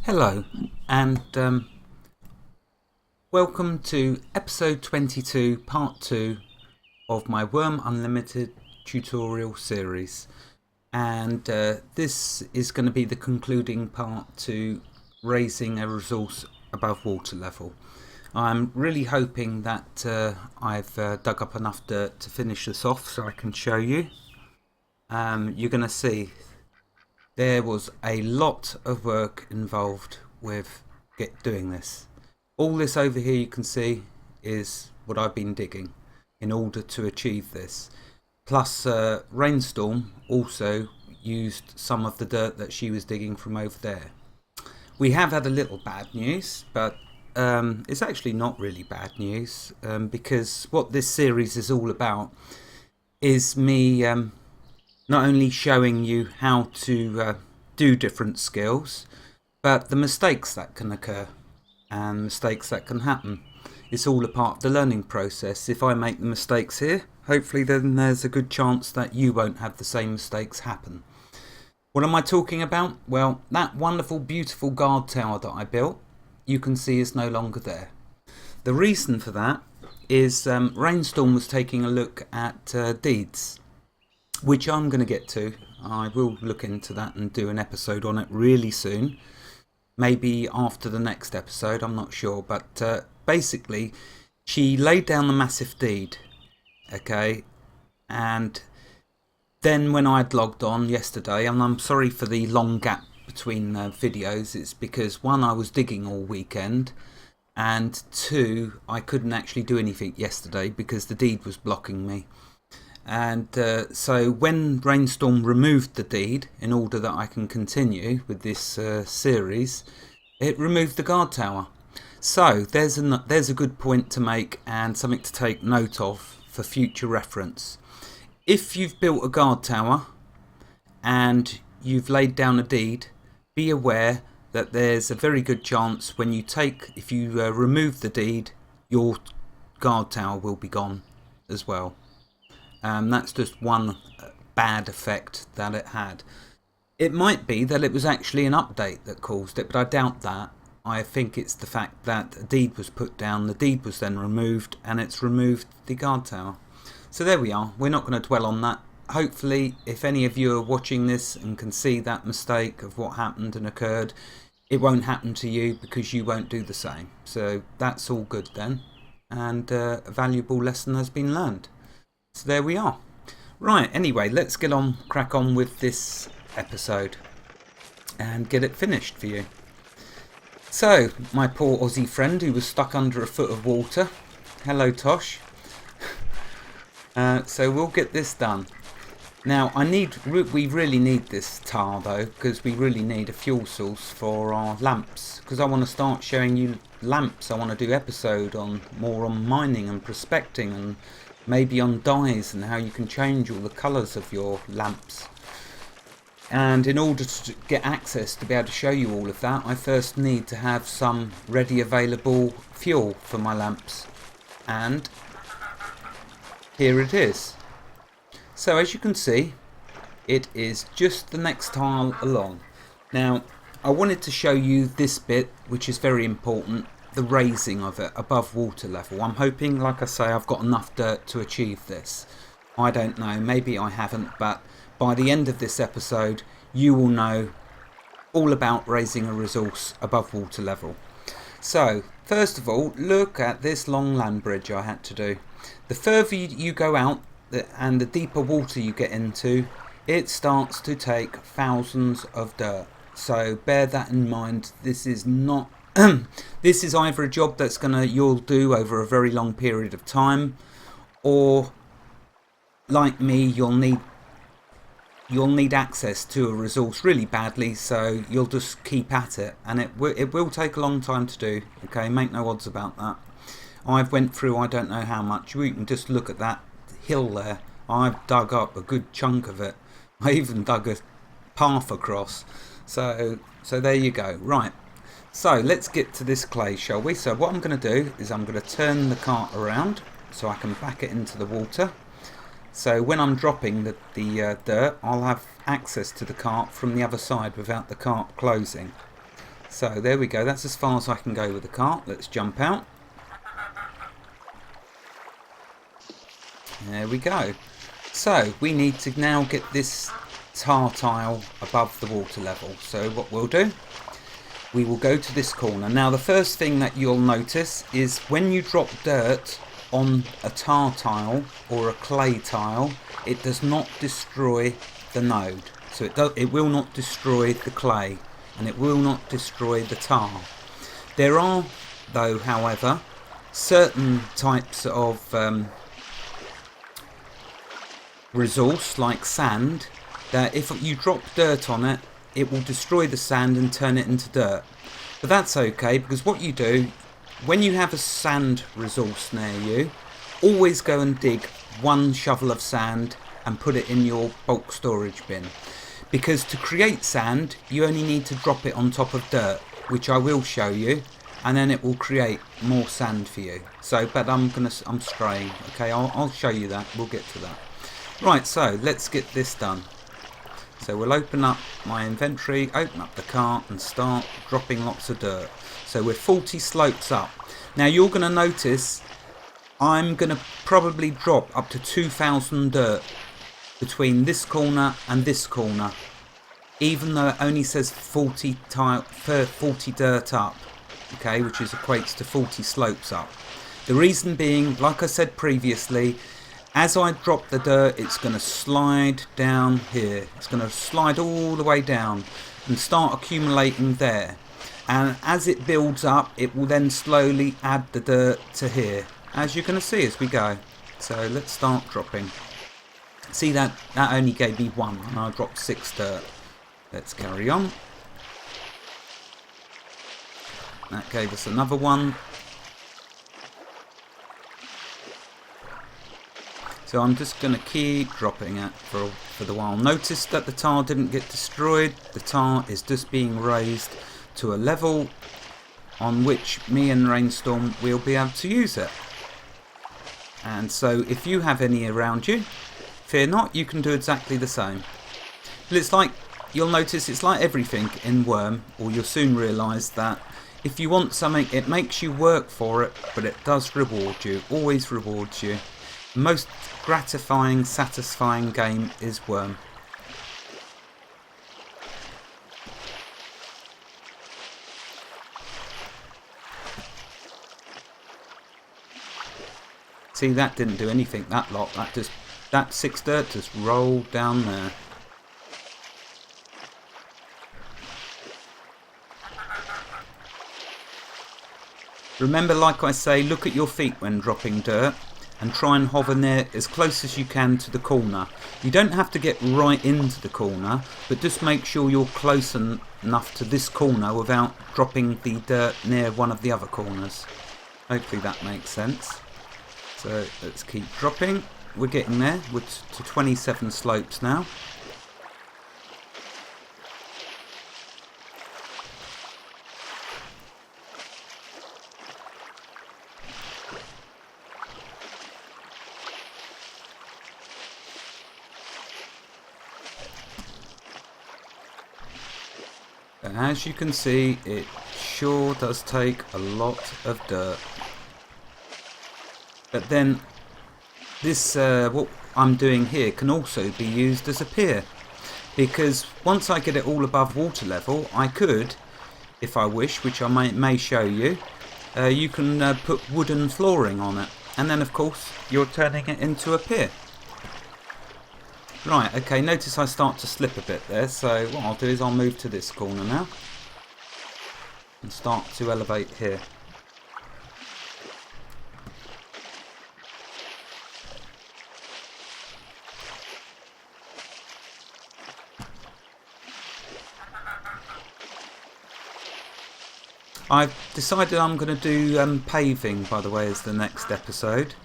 Hello, and welcome to episode 22, part 2 of my Wurm Unlimited tutorial series. And this is going to be the concluding part to raising a resource above water level. I'm really hoping that I've dug up enough dirt to finish this off so I can show you. You're going to see there was a lot of work involved with doing this. All this over here you can see is what I've been digging in order to achieve this. Plus Rainstorm also used some of the dirt that she was digging from over there. We have had a little bad news, but it's actually not really bad news, because what this series is all about is me not only showing you how to do different skills, but the mistakes that can occur and mistakes that can happen. It's all a part of the learning process. If I make the mistakes here, hopefully then there's a good chance that you won't have the same mistakes happen. What am I talking about? Well, that wonderful, beautiful guard tower that I built, you can see is no longer there. The reason for that is Rainstorm was taking a look at deeds, which I'm going to get to. I will look into that and do an episode on it really soon. Maybe after the next episode, I'm not sure. But basically, she laid down the massive deed. Okay. And then when I'd logged on yesterday, and I'm sorry for the long gap between videos, it's because one, I was digging all weekend. And two, I couldn't actually do anything yesterday because the deed was blocking me. And so when Rainstorm removed the deed in order that I can continue with this series, it removed the guard tower. So there's a good point to make and something to take note of for future reference. If you've built a guard tower and you've laid down a deed, be aware that there's a very good chance if you remove the deed, your guard tower will be gone as well. That's just one bad effect that it had. It might be that it was actually an update that caused it, but I doubt that. I think it's the fact that a deed was put down, the deed was then removed, and it's removed the guard tower. So there we are. We're not going to dwell on that. Hopefully, if any of you are watching this and can see that mistake of what happened and occurred, it won't happen to you because you won't do the same. So that's all good then. And a valuable lesson has been learned. So there we are. Right, anyway, let's crack on with this episode and get it finished for you. So, my poor Aussie friend who was stuck under a foot of water. Hello, Tosh. So we'll get this done. Now, we really need this tar though, because we really need a fuel source for our lamps. Because I want to start showing you lamps. I want to do episode more on mining and prospecting and maybe on dyes and how you can change all the colours of your lamps. And in order to get access to be able to show you all of that, I first need to have some ready available fuel for my lamps. And here it is. So as you can see, it is just the next tile along. Now, I wanted to show you this bit, which is very important. The raising of it above water level. I'm hoping, like I say, I've got enough dirt to achieve this. I don't know, maybe I haven't, but by the end of this episode you will know all about raising a resource above water level. So first of all, look at this long land bridge I had to do. The further you go out and the deeper water you get into, it starts to take thousands of dirt. So bear that in mind. This is not this is either a job that's you'll do over a very long period of time, or like me, you'll need access to a resource really badly, so you'll just keep at it, and it will take a long time to do. Okay, make no odds about that. I've went through I don't know how much. You can just look at that hill there. I've dug up a good chunk of it. I even dug a path across. So there you go. Right. So let's get to this clay, shall we? So what I'm going to do is I'm going to turn the cart around so I can back it into the water. So when I'm dropping the dirt, I'll have access to the cart from the other side without the cart closing. So there we go, that's as far as I can go with the cart. Let's jump out. There we go. So we need to now get this tar tile above the water level. So what we'll do, we will go to this corner. Now the first thing that you'll notice is when you drop dirt on a tar tile or a clay tile, it does not destroy the node. So it will not destroy the clay, and it will not destroy the tar. There are, though, however, certain types of resource, like sand, that if you drop dirt on it, it will destroy the sand and turn it into dirt. But that's okay, because what you do, when you have a sand resource near you, always go and dig one shovel of sand and put it in your bulk storage bin. Because to create sand, you only need to drop it on top of dirt, which I will show you, and then it will create more sand for you. So, but I'm straying. Okay, I'll show you that. We'll get to that. Right, so let's get this done. So we'll open up my inventory, open up the cart, and start dropping lots of dirt. So we're 40 slopes up. Now you're going to notice I'm going to probably drop up to 2,000 dirt between this corner and this corner, even though it only says 40 dirt up, okay, which equates to 40 slopes up. The reason being, like I said previously, as I drop the dirt, it's going to slide down here. It's going to slide all the way down and start accumulating there. And as it builds up, it will then slowly add the dirt to here, as you're going to see as we go. So let's start dropping. See, that only gave me 1, and I dropped 6 dirt. Let's carry on. That gave us another 1. So I'm just going to keep dropping it for the while. Notice that the tar didn't get destroyed. The tar is just being raised to a level on which me and Rainstorm will be able to use it. And so if you have any around you, fear not, you can do exactly the same. But it's like, you'll notice it's like everything in Wurm, or you'll soon realise that if you want something, it makes you work for it, but it does reward you, always rewards you. The most gratifying, satisfying game is Wurm. See, that didn't do anything, that lot, that 6 dirt just rolled down there. Remember, like I say, look at your feet when dropping dirt and try and hover near as close as you can to the corner. You don't have to get right into the corner, but just make sure you're close enough to this corner without dropping the dirt near one of the other corners. Hopefully that makes sense. So let's keep dropping. We're getting there. We're to 27 slopes now. And as you can see, it sure does take a lot of dirt. But then this what I'm doing here can also be used as a pier, because once I get it all above water level, I could, if I wish, which I may show you, you can put wooden flooring on it, and then of course you're turning it into a pier. Right, okay, notice I start to slip a bit there, so what I'll do is I'll move to this corner now and start to elevate here. I've decided I'm going to do paving, by the way, as the next episode,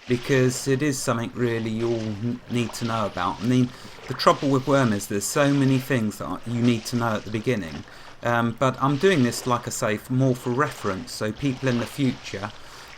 because it is something really you all need to know about. I mean, the trouble with Wurm is there's so many things that you need to know at the beginning, but I'm doing this, like I say, more for reference, so people in the future,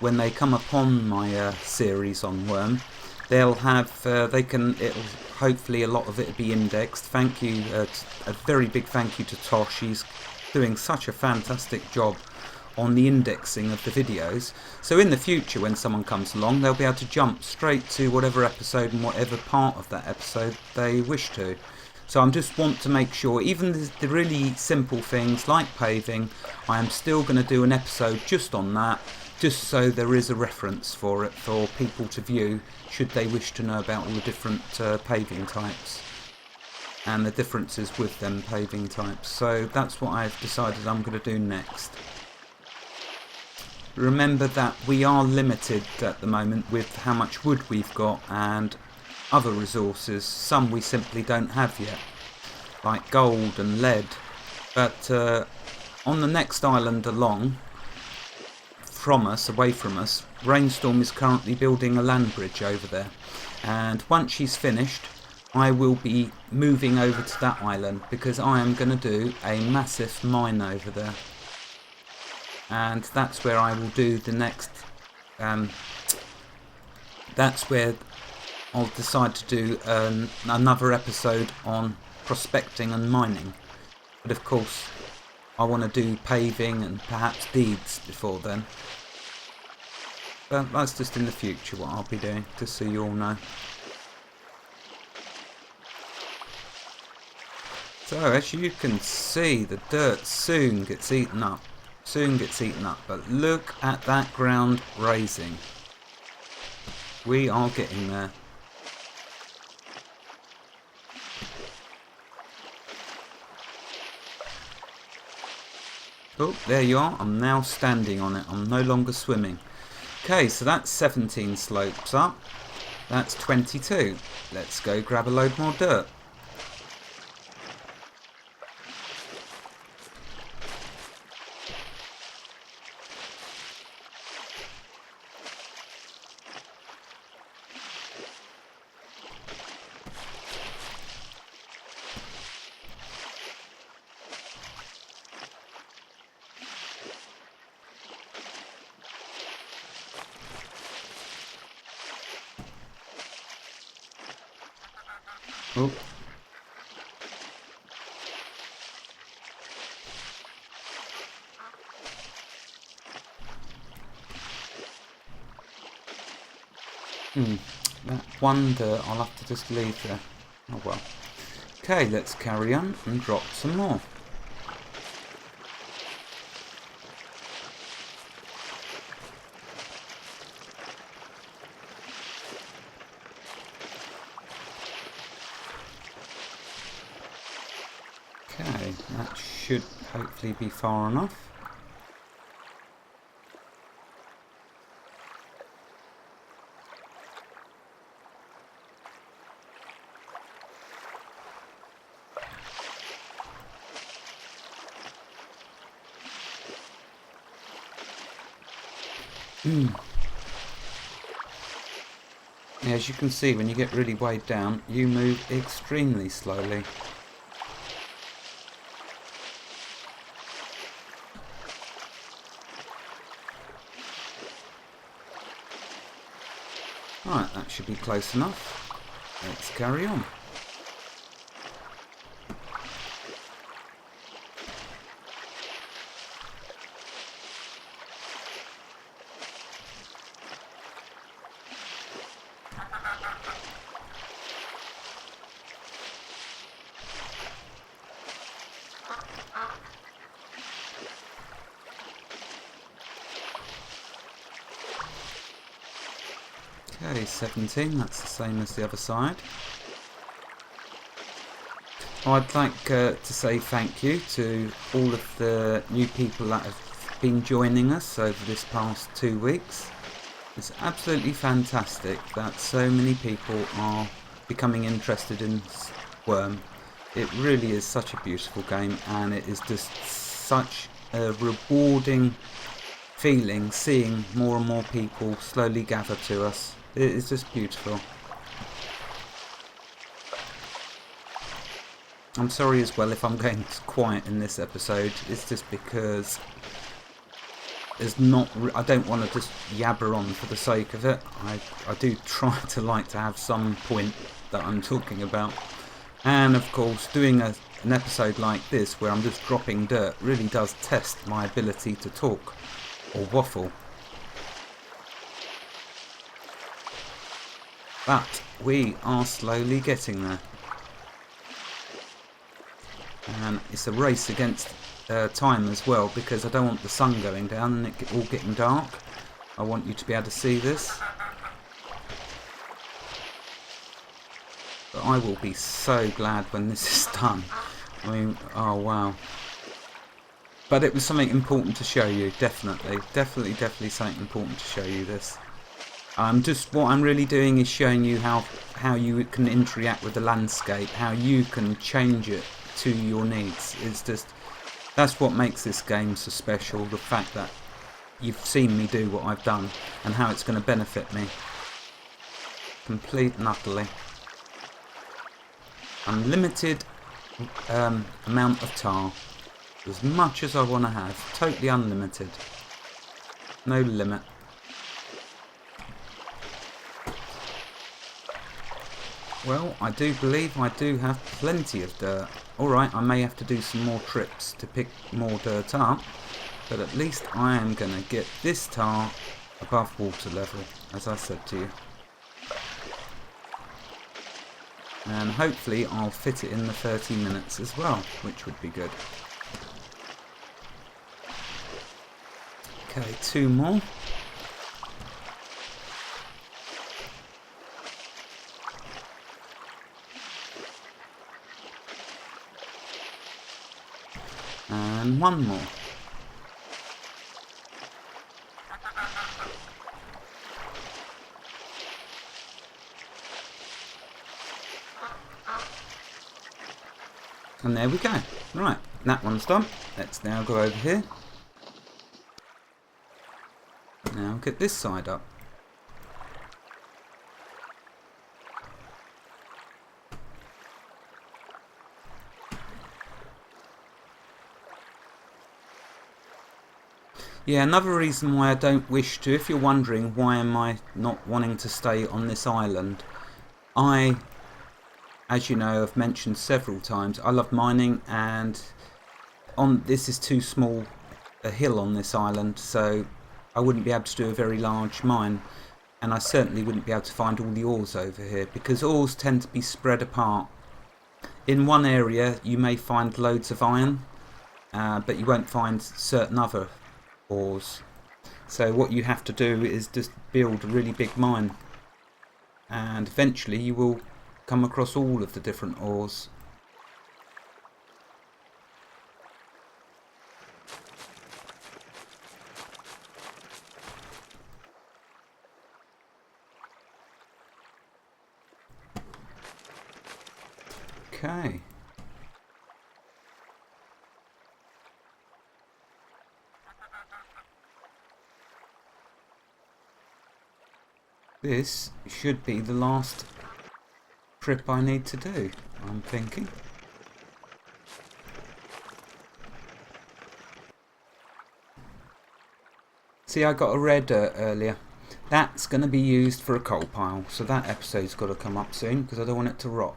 when they come upon my series on Wurm, they'll have, it'll hopefully a lot of it will be indexed. Thank you, a very big thank you to Tosh. He's doing such a fantastic job on the indexing of the videos. So in the future, when someone comes along, they'll be able to jump straight to whatever episode and whatever part of that episode they wish to. So I just want to make sure, even the really simple things like paving, I am still going to do an episode just on that, just so there is a reference for it for people to view, should they wish to know about all the different paving types and the differences with them paving types. So that's what I've decided I'm going to do next. Remember that we are limited at the moment with how much wood we've got and other resources. Some we simply don't have yet, like gold and lead. But on the next island along from us, away from us, Rainstorm is currently building a land bridge over there. And once she's finished, I will be moving over to that island because I am going to do a massive mine over there. And that's where I will do the next, that's where I'll decide to do another episode on prospecting and mining. But of course, I want to do paving and perhaps deeds before then. But that's just in the future what I'll be doing, just so you all know. So as you can see, the dirt soon gets eaten up. But look at that ground raising. We are getting there. Oh, there you are. I'm now standing on it. I'm no longer swimming. Okay, so that's 17 slopes up. That's 22. Let's go grab a load more dirt. Oh. That one dirt I'll have to just leave there. Oh well. Okay, let's carry on and drop some more. Okay, that should hopefully be far enough. As you can see, when you get really weighed down, you move extremely slowly. Right, that should be close enough. Let's carry on. Okay, 17, that's the same as the other side. I'd like to say thank you to all of the new people that have been joining us over this past 2 weeks. It's absolutely fantastic that so many people are becoming interested in Wurm. It really is such a beautiful game, and it is just such a rewarding feeling seeing more and more people slowly gather to us. It is just beautiful. I'm sorry as well if I'm going quiet in this episode. It's just because I don't want to just yabber on for the sake of it. I do try to like to have some point that I'm talking about. And of course, doing a an episode like this where I'm just dropping dirt really does test my ability to talk or waffle. But we are slowly getting there. And it's a race against time as well, because I don't want the sun going down and it all getting dark. I want you to be able to see this. But I will be so glad when this is done. I mean, oh wow. But it was something important to show you, definitely something important to show you this. What I'm really doing is showing you how you can interact with the landscape, how you can change it to your needs. That's what makes this game so special, the fact that you've seen me do what I've done and how it's going to benefit me. Complete and utterly. Unlimited amount of tar. As much as I want to have. Totally unlimited. No limit. Well, I do believe I do have plenty of dirt. Alright, I may have to do some more trips to pick more dirt up, but at least I am going to get this tar above water level, as I said to you. And hopefully I'll fit it in the 30 minutes as well, which would be good. Okay, 2 more. And 1 more. And there we go. Right, that one's done. Let's now go over here. Now get this side up. Yeah, another reason why I don't wish to, if you're wondering why am I not wanting to stay on this island, as you know, I've mentioned several times, I love mining, and this is too small a hill on this island, so I wouldn't be able to do a very large mine, and I certainly wouldn't be able to find all the ores over here, because ores tend to be spread apart. In one area you may find loads of iron, but you won't find certain other ores. So what you have to do is just build a really big mine, and eventually you will come across all of the different ores. Okay. This should be the last trip I need to do, I'm thinking. See, I got a red earlier. That's going to be used for a coal pile, so that episode's got to come up soon because I don't want it to rot.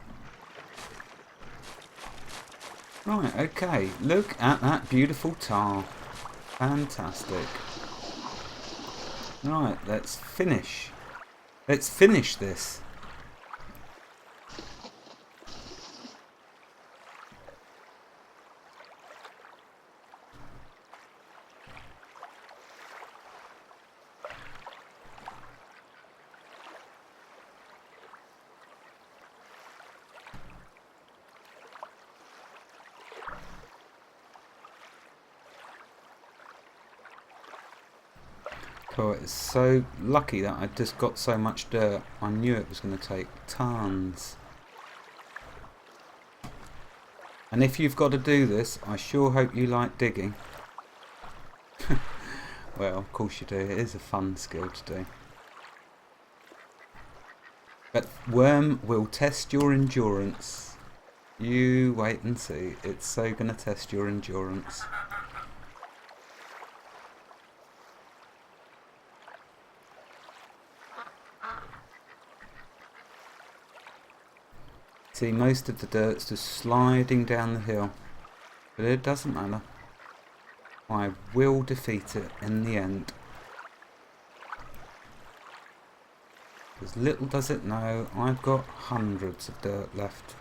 Right, okay, look at that beautiful tar. Fantastic. Right, let's finish. Let's finish this. Oh, it's so lucky that I just got so much dirt. I knew it was going to take tons. And if you've got to do this, I sure hope you like digging. Well, of course you do. It is a fun skill to do. But Wurm will test your endurance. You wait and see. It's so going to test your endurance. See, most of the dirt's just sliding down the hill. But it doesn't matter. I will defeat it in the end. Because little does it know, I've got hundreds of dirt left.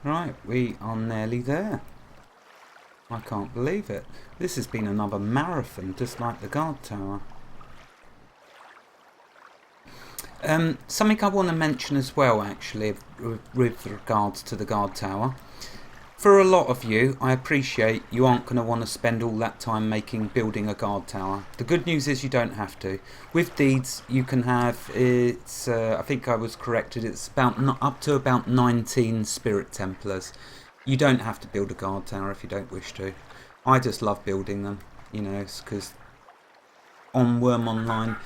Right, we are nearly there. I can't believe it. This has been another marathon, just like the guard tower. Something I want to mention as well, actually, with regards to the guard tower. For a lot of you, I appreciate you aren't going to want to spend all that time building a guard tower. The good news is you don't have to. With deeds, you can have, I think I was corrected, it's up to about 19 Spirit Templars. You don't have to build a guard tower if you don't wish to. I just love building them, you know, because on Wurm Online,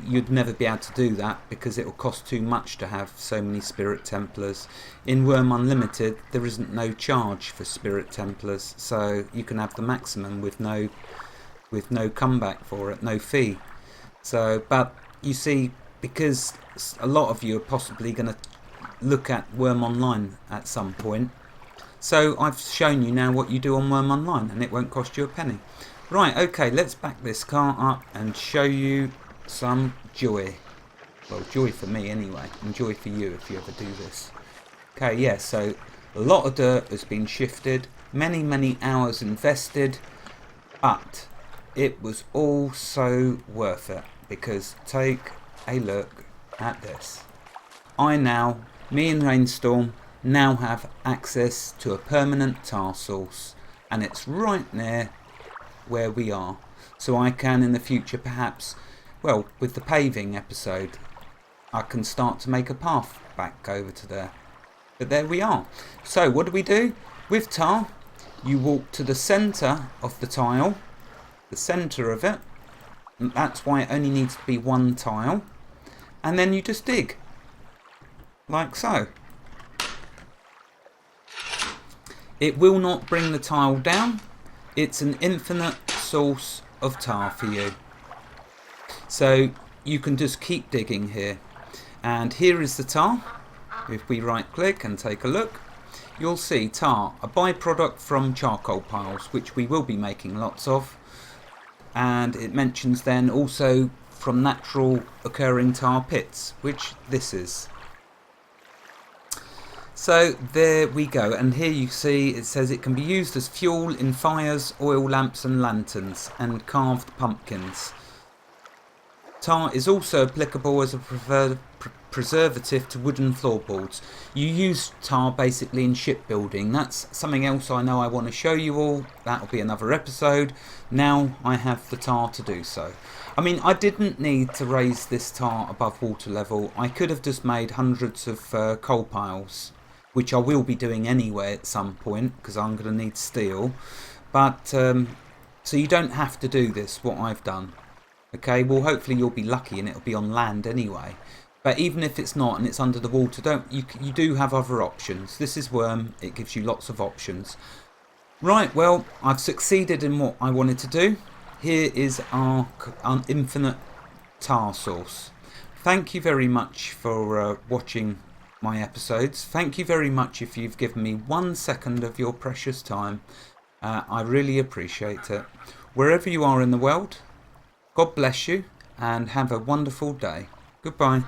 you'd never be able to do that because it will cost too much to have so many Spirit Templars. In Wurm Unlimited, there isn't no charge for Spirit Templars, so you can have the maximum with no comeback for it, no fee. So, but you see, because a lot of you are possibly going to look at Wurm Online at some point, so I've shown you now what you do on Wurm Online, and it won't cost you a penny. Right, okay, let's back this car up and show you some joy. Well, joy for me anyway, and joy for you if you ever do this. Okay, yeah, so a lot of dirt has been shifted, many hours invested, but it was all so worth it, because take a look at this. Me and Rainstorm, now have access to a permanent tar source, and it's right near where we are. So I can in the future perhaps, well, with the paving episode, I can start to make a path back over to there. But there we are. So what do? With tar, you walk to the centre of the tile, the centre of it, and that's why it only needs to be one tile, and then you just dig, like so. It will not bring the tile down. It's an infinite source of tar for you. So you can just keep digging here. And here is the tar. If we right click and take a look, you'll see tar, a byproduct from charcoal piles, which we will be making lots of. And it mentions then also from natural occurring tar pits, which this is. So there we go, and here you see it says it can be used as fuel in fires, oil lamps and lanterns, and carved pumpkins. Tar is also applicable as a preservative to wooden floorboards. You use tar basically in shipbuilding. That's something else I know I want to show you all. That'll be another episode. Now I have the tar to do so. I mean, I didn't need to raise this tar above water level. I could have just made hundreds of coal piles, which I will be doing anyway at some point because I'm going to need steel. But so you don't have to do this, what I've done. Okay, well hopefully you'll be lucky and it'll be on land anyway. But even if it's not and it's under the water, you do have other options. This is Wurm, it gives you lots of options. Right, well, I've succeeded in what I wanted to do. Here is our infinite tar source. Thank you very much for watching my episodes. Thank you very much if you've given me 1 second of your precious time. I really appreciate it. Wherever you are in the world, God bless you and have a wonderful day. Goodbye.